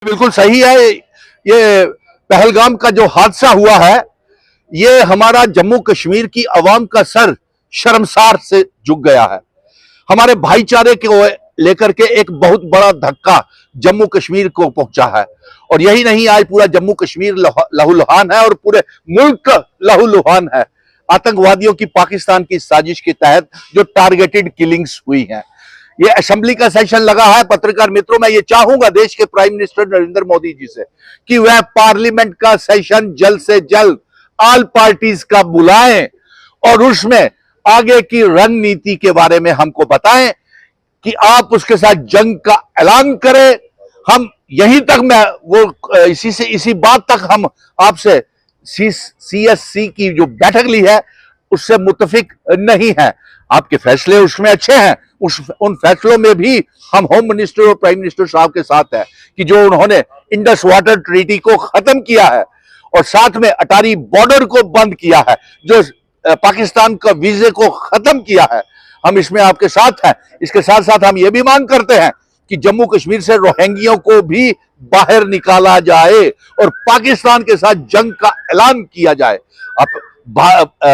बिल्कुल सही है। ये पहलगाम का जो हादसा हुआ है, ये हमारा जम्मू कश्मीर की अवाम का सर शर्मसार से झुक गया है। हमारे भाईचारे को लेकर के एक बहुत बड़ा धक्का जम्मू कश्मीर को पहुंचा है। और यही नहीं, आज पूरा जम्मू कश्मीर लहूलुहान है और पूरे मुल्क लहूलुहान है आतंकवादियों की पाकिस्तान की साजिश के तहत जो टारगेटेड किलिंग्स हुई हैं। ये असेंबली का सेशन लगा है। पत्रकार मित्रों, मैं ये चाहूंगा देश के प्राइम मिनिस्टर नरेंद्र मोदी जी से कि वह पार्लियामेंट का सेशन जल्द से जल्द ऑल पार्टीज का बुलाएं और उसमें आगे की रणनीति के बारे में हमको बताएं कि आप उसके साथ जंग का ऐलान करें। हम यहीं तक मैं वो इसी बात तक हम आपसे CSC की जो बैठक ली है उससे मुत्तफिक नहीं है। आपके फैसले उसमें अच्छे हैं, उन फैसलों में भी हम होम मिनिस्टर और प्राइम मिनिस्टर साहब के साथ है कि जो उन्होंने इंडस वाटर ट्रीटी को खत्म किया है और साथ में अटारी बॉर्डर को बंद किया है, जो पाकिस्तान का वीजे को खत्म किया है, हम इसमें आपके साथ हैं। इसके साथ साथ हम ये भी मांग करते हैं कि जम्मू कश्मीर से रोहिंग्यों को भी बाहर निकाला जाए और पाकिस्तान के साथ जंग का ऐलान किया जाए। अब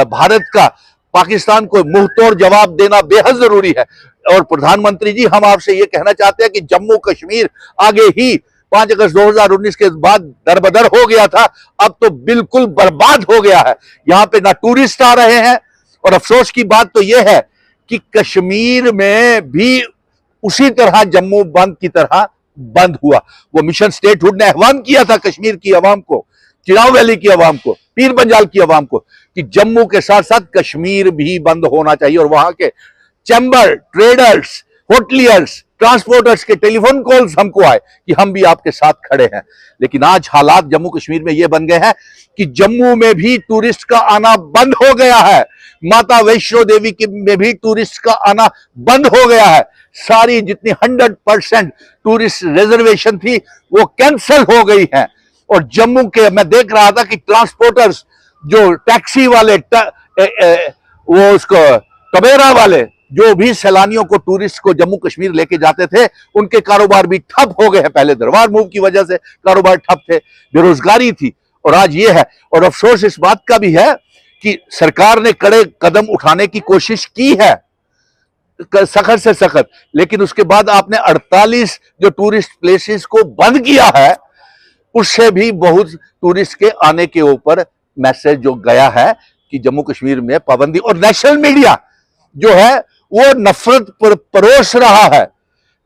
भारत का पाकिस्तान को मुंहतोड़ जवाब देना बेहद जरूरी है। और प्रधानमंत्री जी, हम आपसे ये कहना चाहते हैं कि जम्मू कश्मीर आगे ही 5 अगस्त 2019 के बाद दरबदर हो गया था, अब तो बिल्कुल बर्बाद हो गया है। यहां पे ना टूरिस्ट आ रहे हैं और अफसोस की बात तो यह है कि कश्मीर में भी उसी तरह जम्मू बंद की तरह बंद हुआ। वो मिशन स्टेटहुड ने आह्वान किया था कश्मीर की आवाम को, चिनाब वैली की आवाम को, पीर पंजाल की आवाम को कि जम्मू के साथ साथ कश्मीर भी बंद होना चाहिए। और वहां के चैम्बर, ट्रेडर्स, होटलियर्स, ट्रांसपोर्टर्स के टेलीफोन कॉल्स हमको आए कि हम भी आपके साथ खड़े हैं। लेकिन आज हालात जम्मू कश्मीर में ये बन गए हैं कि जम्मू में भी टूरिस्ट का आना बंद हो गया है। माता वैष्णो देवी में भी टूरिस्ट का आना बंद हो गया है। सारी जितनी 100% टूरिस्ट रिजर्वेशन थी वो कैंसिल हो गई है। और जम्मू के मैं देख रहा था कि ट्रांसपोर्टर्स, जो टैक्सी वाले, वो उसको टबेरा वाले, जो भी सैलानियों को, टूरिस्ट को जम्मू कश्मीर लेके जाते थे, उनके कारोबार भी ठप हो गए हैं। पहले दरबार मूव की वजह से कारोबार ठप थे, बेरोजगारी थी, और आज ये है। और अफसोस इस बात का भी है कि सरकार ने कड़े कदम उठाने की कोशिश की है, सख्त से सख्त, लेकिन उसके बाद आपने 48 जो टूरिस्ट प्लेसेस को बंद किया है, उससे भी बहुत टूरिस्ट के आने के ऊपर मैसेज जो गया है कि जम्मू कश्मीर में पाबंदी। और नेशनल मीडिया जो है वो नफरत परोस रहा है।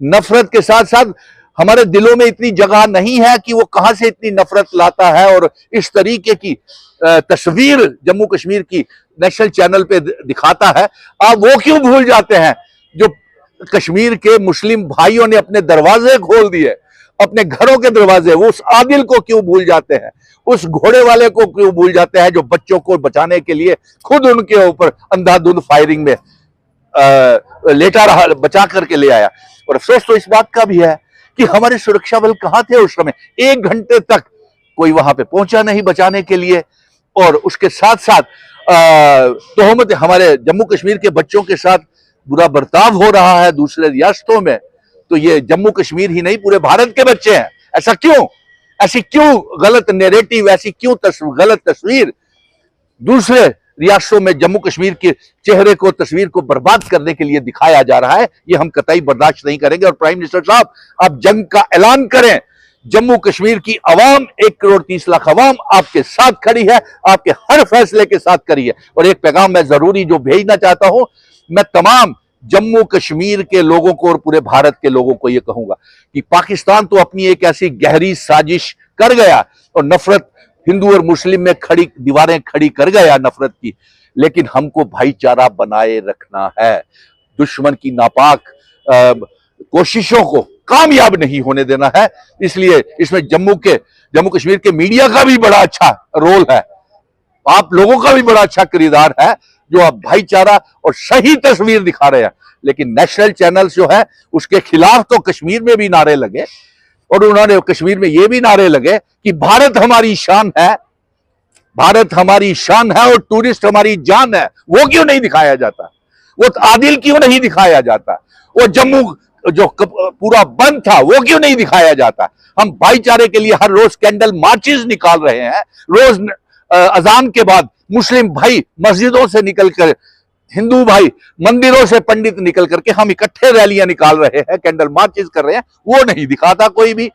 नफरत के साथ साथ हमारे दिलों में इतनी जगह नहीं है कि वो कहां से इतनी नफरत लाता है और इस तरीके की तस्वीर जम्मू कश्मीर की नेशनल चैनल पे दिखाता है। आप वो क्यों भूल जाते हैं जो कश्मीर के मुस्लिम भाइयों ने अपने दरवाजे खोल दिए, अपने घरों के दरवाजे, वो उस आदिल को क्यों भूल जाते हैं, उस घोड़े वाले को क्यों भूल जाते हैं जो बच्चों को बचाने के लिए खुद उनके ऊपर अंधाधुंध फायरिंग में लेटा रहा, बचा करके ले आया। और अफसोस तो इस बात का भी है कि हमारे सुरक्षा बल कहां थे उस समय। 1 घंटे तक कोई वहां पे पहुंचा नहीं बचाने के लिए। और उसके साथ साथ तोहमत हमारे जम्मू कश्मीर के बच्चों के साथ बुरा बर्ताव हो रहा है दूसरे रियासतों में। तो ये जम्मू कश्मीर ही नहीं, पूरे भारत के बच्चे हैं। ऐसा क्यों? ऐसी क्यों गलत नैरेटिव, ऐसी क्यों गलत तस्वीर दूसरे रियासतों में जम्मू कश्मीर के चेहरे को, तस्वीर को बर्बाद करने के लिए दिखाया जा रहा है? ये हम कतई बर्दाश्त नहीं करेंगे। और प्राइम मिनिस्टर साहब, आप जंग का ऐलान करें। जम्मू कश्मीर की आवाम, 1 करोड़ 30 लाख आवाम आपके साथ खड़ी है, आपके हर फैसले के साथ खड़ी है। और एक पैगाम मैं जरूरी जो भेजना चाहता हूं, मैं तमाम जम्मू कश्मीर के लोगों को और पूरे भारत के लोगों को यह कहूंगा कि पाकिस्तान तो अपनी एक ऐसी गहरी साजिश कर गया और नफरत हिंदू और मुस्लिम में खड़ी दीवारें खड़ी कर गया नफरत की, लेकिन हमको भाईचारा बनाए रखना है। दुश्मन की नापाक कोशिशों को कामयाब नहीं होने देना है। इसलिए इसमें जम्मू कश्मीर के मीडिया का भी बड़ा अच्छा रोल है, आप लोगों का भी बड़ा अच्छा किरदार है, जो आप भाईचारा और सही तस्वीर दिखा रहे हैं। लेकिन नेशनल चैनल्स जो है उसके खिलाफ तो कश्मीर में भी नारे लगे, और उन्होंने कश्मीर में ये भी नारे लगे कि भारत हमारी शान है, भारत हमारी शान है और टूरिस्ट हमारी जान है। वो क्यों नहीं दिखाया जाता? वो आदिल क्यों नहीं दिखाया जाता? वो जम्मू जो पूरा बंद था वो क्यों नहीं दिखाया जाता? हम भाईचारे के लिए हर रोज कैंडल मार्चेस निकाल रहे हैं, रोज अजान के बाद मुस्लिम भाई मस्जिदों से निकलकर, हिंदू भाई मंदिरों से पंडित निकल करके हम इकट्ठे रैलियां निकाल रहे हैं, कैंडल मार्चेस कर रहे हैं, वो नहीं दिखाता कोई भी।